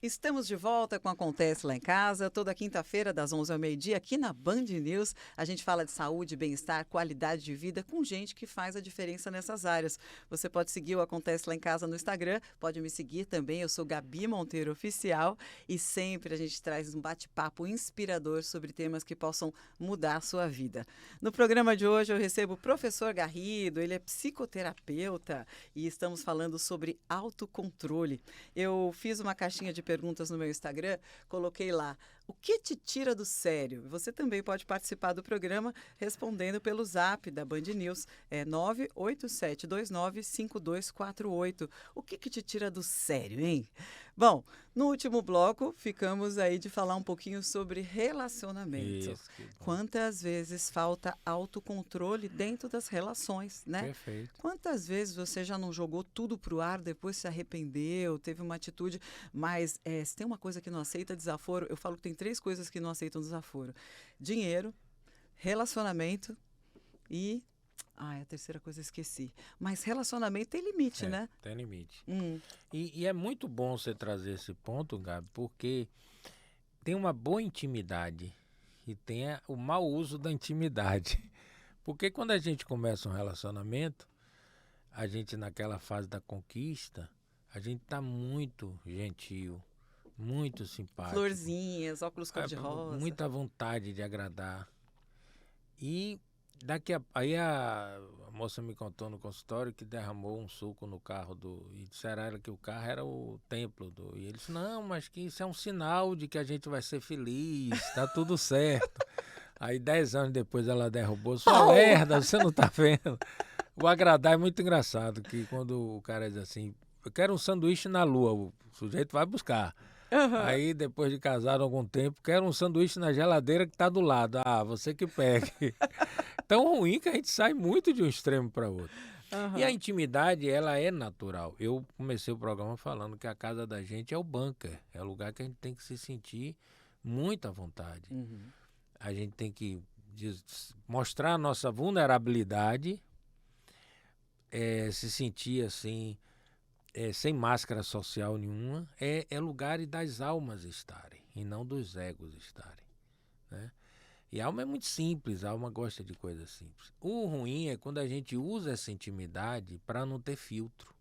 Estamos de volta com Acontece Lá em Casa, toda quinta-feira, das 11 ao meio-dia, aqui na Band News. A gente fala de saúde, bem-estar, qualidade de vida com gente que faz a diferença nessas áreas. Você pode seguir o Acontece Lá em Casa no Instagram, pode me seguir também, eu sou Gabi Monteiro Oficial e sempre a gente traz um bate-papo inspirador sobre temas que possam mudar a sua vida. No programa de hoje eu recebo o professor Garrido, ele é psicoterapeuta e estamos falando sobre autocontrole. Eu fiz uma caixinha de perguntas no meu Instagram, coloquei lá, o que te tira do sério? Você também pode participar do programa respondendo pelo zap da Band News, 987295248. O que te tira do sério, hein? Bom, no último bloco, ficamos aí de falar um pouquinho sobre relacionamento. Isso, que bom. Quantas vezes falta autocontrole dentro das relações, né? Perfeito. Quantas vezes você já não jogou tudo pro ar, depois se arrependeu, teve uma atitude, mas se tem uma coisa que não aceita desaforo, eu falo que tem 3 coisas que não aceitam desaforo. Dinheiro, relacionamento e... a terceira coisa eu esqueci. Mas relacionamento tem limite, né? Tem limite. E é muito bom você trazer esse ponto, Gabi, porque tem uma boa intimidade e tem o mau uso da intimidade. Porque quando a gente começa um relacionamento, a gente naquela fase da conquista, a gente tá muito gentil, muito simpático. Florzinhas, óculos cor-de-rosa. Muita vontade de agradar. E aí a moça me contou no consultório que derramou um suco no carro e disseram a ela que o carro era o templo e ele disse, não, mas que isso é um sinal de que a gente vai ser feliz, tá tudo certo. Aí 10 anos depois ela derrubou, sua merda, você não tá vendo? O agradar é muito engraçado, que quando o cara diz assim, eu quero um sanduíche na lua, o sujeito vai buscar. Aí, depois de casado algum tempo, quero um sanduíche na geladeira que tá do lado. Ah, você que pegue. Tão ruim que a gente sai muito de um extremo para outro. E a intimidade, ela é natural. Eu comecei o programa falando que a casa da gente é o bunker. É o lugar que a gente tem que se sentir muito à vontade. A gente tem que mostrar a nossa vulnerabilidade, se sentir assim... sem máscara social nenhuma, é lugar das almas estarem, e não dos egos estarem, né? E a alma é muito simples, a alma gosta de coisas simples. O ruim é quando a gente usa essa intimidade para não ter filtro.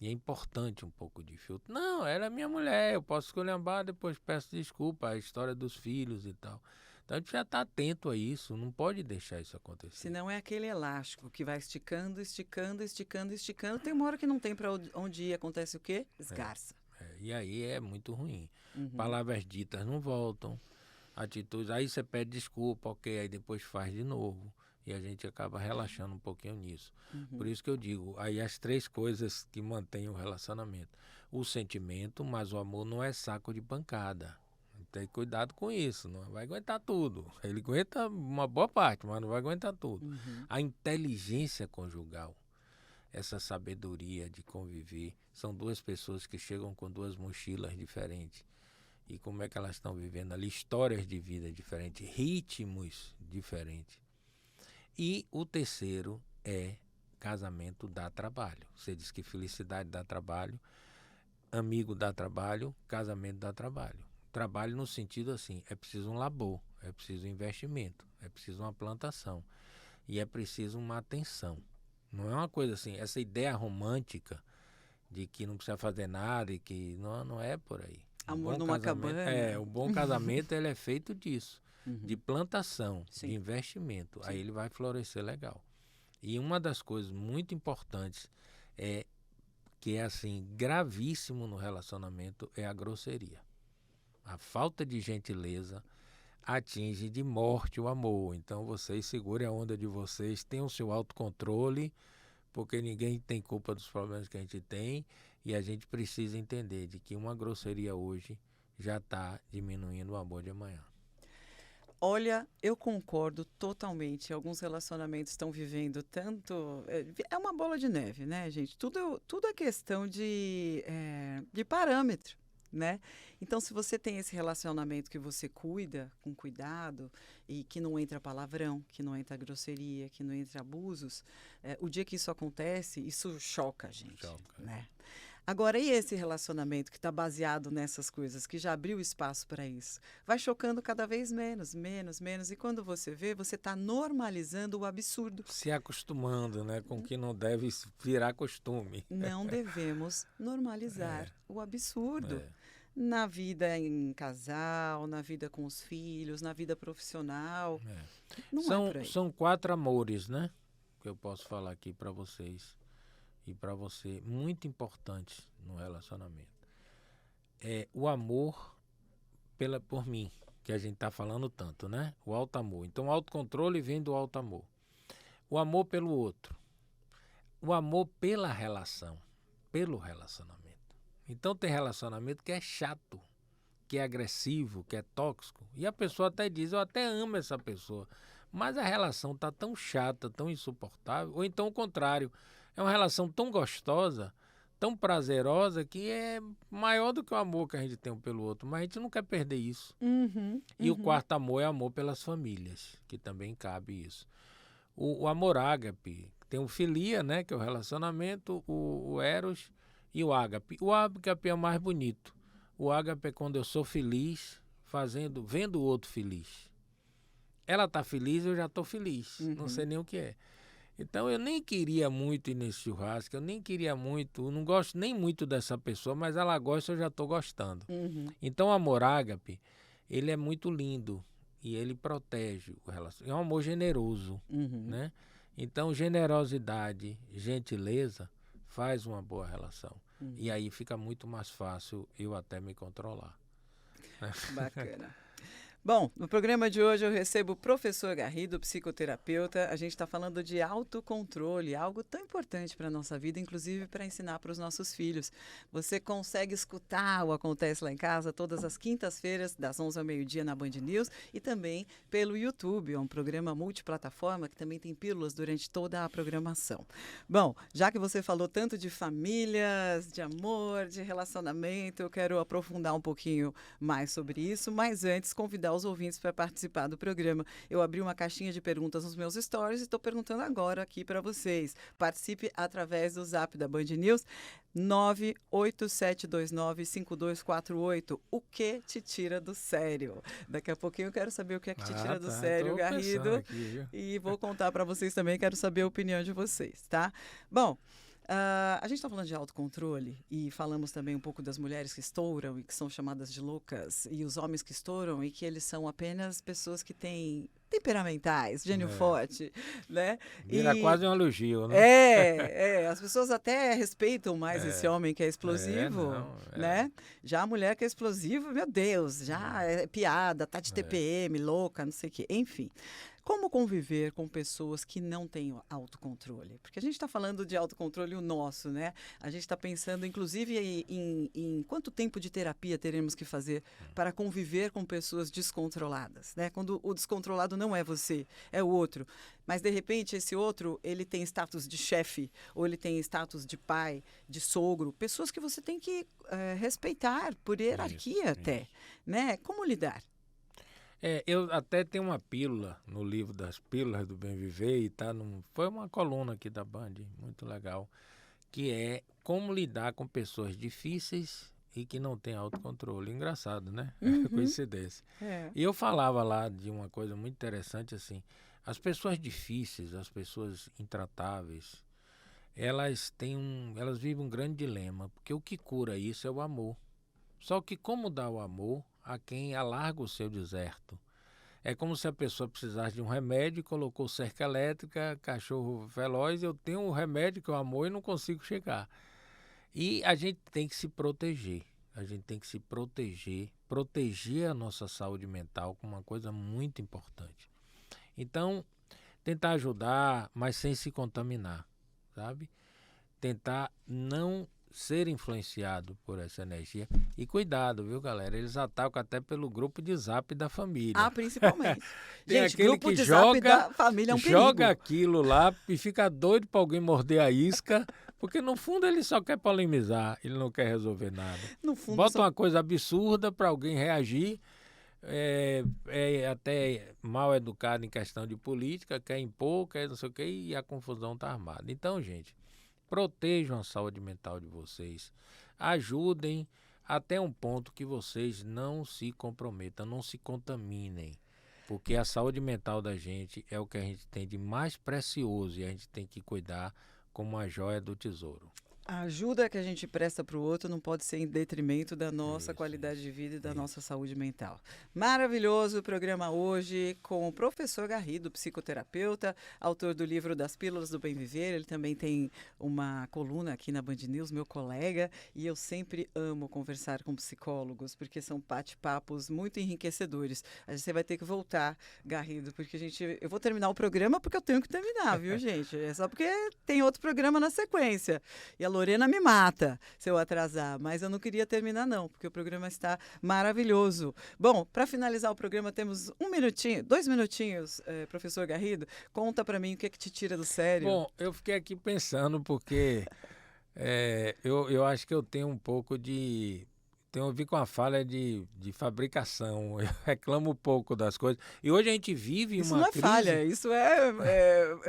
E é importante um pouco de filtro. Não, ela é minha mulher, eu posso esculhambar, depois peço desculpa, a história dos filhos e tal. Então a gente já está atento a isso, não pode deixar isso acontecer. Senão é aquele elástico que vai esticando, esticando, esticando, esticando. Tem uma hora que não tem para onde ir, acontece o quê? Esgarça. E aí é muito ruim. Palavras ditas não voltam, atitudes, aí você pede desculpa, ok, aí depois faz de novo. E a gente acaba relaxando um pouquinho nisso. Por isso que eu digo, aí as 3 coisas que mantêm o relacionamento. O sentimento, mas o amor não é saco de pancada. Tem cuidado com isso, não vai aguentar tudo. Ele aguenta uma boa parte, mas não vai aguentar tudo. A inteligência conjugal, essa sabedoria de conviver, são 2 pessoas que chegam com 2 mochilas diferentes. E como é que elas estão vivendo ali? Histórias de vida diferentes, ritmos diferentes. E o terceiro é casamento dá trabalho. Você diz que felicidade dá trabalho, amigo dá trabalho, casamento dá trabalho. Trabalho no sentido assim, é preciso um labor, é preciso um investimento, é preciso uma plantação e é preciso uma atenção. Não é uma coisa assim, essa ideia romântica de que não precisa fazer nada e que não é por aí. Amor numa cabana. O bom casamento ele é feito disso, de plantação, Sim. de investimento. Sim. Aí ele vai florescer legal. E uma das coisas muito importantes que é assim gravíssimo no relacionamento é a grosseria. A falta de gentileza atinge de morte o amor. Então vocês segurem a onda de vocês, tenham o seu autocontrole, porque ninguém tem culpa dos problemas que a gente tem e a gente precisa entender de que uma grosseria hoje já está diminuindo o amor de amanhã. Olha, eu concordo totalmente. Alguns relacionamentos estão vivendo tanto... É uma bola de neve, né, gente? Tudo é questão de parâmetro, né? Então, se você tem esse relacionamento que você cuida com cuidado e que não entra palavrão, que não entra grosseria, que não entra abusos, o dia que isso acontece, isso choca a gente, né? Agora, e esse relacionamento que está baseado nessas coisas, que já abriu espaço para isso? Vai chocando cada vez menos, menos, menos. E quando você vê, você está normalizando o absurdo. Se acostumando, né, com o que não deve virar costume. Não devemos normalizar o absurdo. É. Na vida em casal, na vida com os filhos, na vida profissional. Não é por aí. São 4 amores, né? Que eu posso falar aqui para vocês e para você, muito importantes no relacionamento. É o amor por mim, que a gente tá falando tanto, né? O alto amor. Então, o autocontrole vem do alto amor. O amor pelo outro. O amor pela relação, pelo relacionamento. Então, tem relacionamento que é chato, que é agressivo, que é tóxico. E a pessoa até diz, eu até amo essa pessoa, mas a relação tá tão chata, tão insuportável. Ou então o contrário, é uma relação tão gostosa, tão prazerosa, que é maior do que o amor que a gente tem um pelo outro. Mas a gente não quer perder isso. E o quarto amor é amor pelas famílias, que também cabe isso. O amor ágape, tem o filia, né, que é o relacionamento, o eros e o ágape. O ágape é o mais bonito. O ágape é quando eu sou feliz, vendo o outro feliz. Ela tá feliz, eu já tô feliz. Não sei nem o que é. Então eu nem queria muito ir nesse churrasco, eu nem queria muito, não gosto nem muito dessa pessoa, mas ela gosta, eu já tô gostando. Então o amor ágape, ele é muito lindo e ele protege o relacionamento. É um amor generoso, né? Então generosidade, gentileza faz uma boa relação. E aí fica muito mais fácil eu até me controlar. Bacana. Bom, no programa de hoje eu recebo o professor Garrido, psicoterapeuta. A gente está falando de autocontrole, algo tão importante para a nossa vida, inclusive para ensinar para os nossos filhos. Você consegue escutar o Acontece Lá em Casa todas as quintas-feiras, das 11 ao meio-dia na Band News e também pelo YouTube. É um programa multiplataforma que também tem pílulas durante toda a programação. Bom, já que você falou tanto de famílias, de amor, de relacionamento, eu quero aprofundar um pouquinho mais sobre isso, mas antes convidar os ouvintes para participar do programa. Eu abri uma caixinha de perguntas nos meus stories e estou perguntando agora aqui para vocês. Participe através do zap da Band News 987295248. O que te tira do sério? Daqui a pouquinho eu quero saber o que é que te tira do sério, Garrido. Aqui, e vou contar para vocês também, quero saber a opinião de vocês, tá? Bom, a gente está falando de autocontrole e falamos também um pouco das mulheres que estouram e que são chamadas de loucas e os homens que estouram e que eles são apenas pessoas que têm temperamentais, gênio forte, né? Vira quase um elogio, né? As pessoas até respeitam mais esse homem que é explosivo, né? Já a mulher que é explosiva, meu Deus, já é piada, tá de TPM, louca, não sei o quê, enfim. Como conviver com pessoas que não têm autocontrole? Porque a gente está falando de autocontrole o nosso, né? A gente está pensando, inclusive, em quanto tempo de terapia teremos que fazer para conviver com pessoas descontroladas, né? Quando o descontrolado não é você, é o outro. Mas, de repente, esse outro, ele tem status de chefe, ou ele tem status de pai, de sogro. Pessoas que você tem que respeitar por hierarquia até, né? Como lidar? Eu até tenho uma pílula no livro das Pílulas do Bem Viver e foi uma coluna aqui da Band, muito legal, que é como lidar com pessoas difíceis e que não têm autocontrole. Engraçado, né? Coincidência. E eu falava lá de uma coisa muito interessante, assim, as pessoas difíceis, as pessoas intratáveis, elas vivem um grande dilema, porque o que cura isso é o amor. Só que como dar o amor a quem alarga o seu deserto? É como se a pessoa precisasse de um remédio, colocou cerca elétrica, cachorro veloz, eu tenho um remédio que é o amor e não consigo chegar. E a gente tem que se proteger, proteger a nossa saúde mental com uma coisa muito importante. Então, tentar ajudar, mas sem se contaminar, sabe? Tentar não ser influenciado por essa energia. E cuidado, viu, galera? Eles atacam até pelo grupo de zap da família. Principalmente. Tem gente, aquele grupo que de joga, zap da família é um joga perigo. aquilo lá e fica doido para alguém morder a isca, porque no fundo ele só quer polemizar, ele não quer resolver nada. No fundo, bota uma coisa absurda para alguém reagir, até mal educado em questão de política, quer impor, quer não sei o quê, e a confusão está armada. Então, gente, protejam a saúde mental de vocês, ajudem até um ponto que vocês não se comprometam, não se contaminem, porque a saúde mental da gente é o que a gente tem de mais precioso e a gente tem que cuidar como a joia do tesouro. A ajuda que a gente presta para o outro não pode ser em detrimento da nossa qualidade de vida e da isso. nossa saúde mental. Maravilhoso o programa hoje com o professor Garrido, psicoterapeuta, autor do livro Das Pílulas do Bem Viver. Ele também tem uma coluna aqui na Band News, meu colega, e eu sempre amo conversar com psicólogos, porque são bate-papos muito enriquecedores. Você vai ter que voltar, Garrido, porque eu vou terminar o programa porque eu tenho que terminar, viu, gente? É só porque tem outro programa na sequência. E a Lorena me mata se eu atrasar, mas eu não queria terminar não, porque o programa está maravilhoso. Bom, para finalizar o programa temos 2 minutinhos, professor Garrido. Conta para mim o que é que te tira do sério. Bom, eu fiquei aqui pensando porque eu acho que eu tenho um pouco de... Tenho a ver com a falha de fabricação. Eu reclamo um pouco das coisas. E hoje a gente vive isso uma não é crise... falha, isso é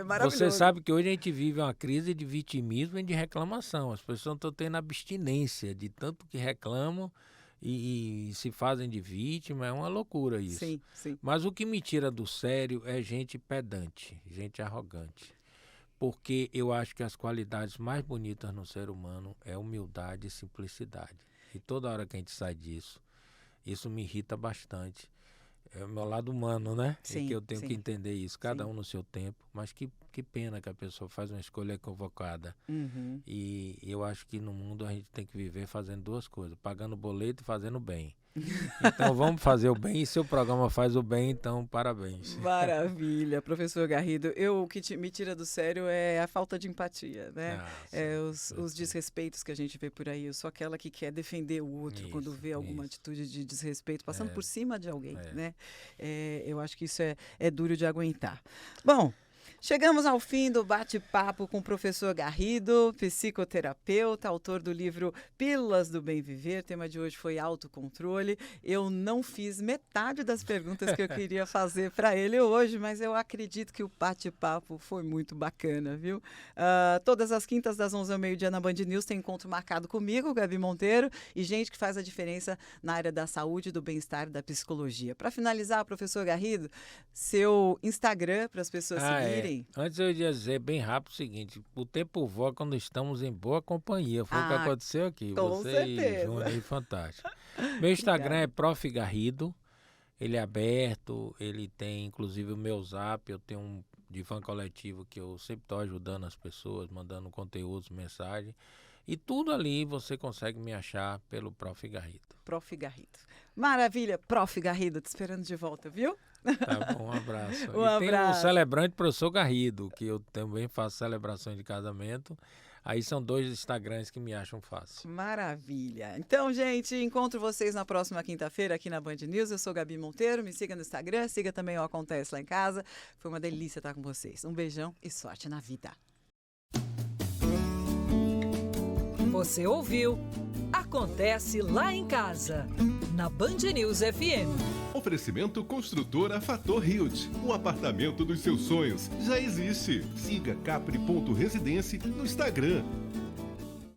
maravilhoso. Você sabe que hoje a gente vive uma crise de vitimismo e de reclamação. As pessoas estão tendo abstinência de tanto que reclamam e se fazem de vítima. É uma loucura isso. Sim, sim. Mas o que me tira do sério é gente pedante, gente arrogante. Porque eu acho que as qualidades mais bonitas no ser humano é humildade e simplicidade. E toda hora que a gente sai disso, isso me irrita bastante. É o meu lado humano, né? Sim, é que eu tenho sim. que entender isso, cada Sim. um no seu tempo. Mas que pena que a pessoa faz uma escolha equivocada. Uhum. E eu acho que no mundo a gente tem que viver fazendo duas coisas, pagando boleto e fazendo bem. Então vamos fazer o bem, e se o programa faz o bem, então parabéns. Maravilha, professor Garrido. O que me tira do sério é a falta de empatia, né? Os desrespeitos que a gente vê por aí. Eu sou aquela que quer defender o outro quando vê alguma atitude de desrespeito, passando por cima de alguém, né? Eu acho que isso é duro de aguentar. Bom, chegamos ao fim do bate-papo com o professor Garrido, psicoterapeuta, autor do livro Pílulas do Bem Viver. O tema de hoje foi autocontrole. Eu não fiz metade das perguntas que eu queria fazer para ele hoje, mas eu acredito que o bate-papo foi muito bacana, viu? Todas as quintas das 11 ao meio-dia na Band News tem encontro marcado comigo, Gabi Monteiro, e gente que faz a diferença na área da saúde, do bem-estar e da psicologia. Para finalizar, professor Garrido, seu Instagram para as pessoas seguirem. Antes eu ia dizer bem rápido o seguinte: o tempo voa quando estamos em boa companhia. Foi o que aconteceu aqui. Com Você certeza. e Júnior aí, fantástico. Meu Instagram é Prof. Garrido. Ele é aberto, ele tem inclusive o meu Zap. Eu tenho um divã coletivo que eu sempre estou ajudando as pessoas, mandando conteúdos, mensagens. E tudo ali você consegue me achar pelo Prof. Garrido. Prof. Garrido. Maravilha, Prof. Garrido, te esperando de volta, viu? Tá bom, um abraço. Tem o celebrante professor Garrido, que eu também faço celebrações de casamento. Aí são 2 Instagrams que me acham fácil. Maravilha. Então, gente, encontro vocês na próxima quinta-feira aqui na Band News. Eu sou Gabi Monteiro, me siga no Instagram, siga também o Acontece Lá em Casa. Foi uma delícia estar com vocês. Um beijão e sorte na vida. Você ouviu Acontece Lá em Casa, na Band News FM. Oferecimento Construtora Fator Hilt. O apartamento dos seus sonhos já existe. Siga capri.residência no Instagram.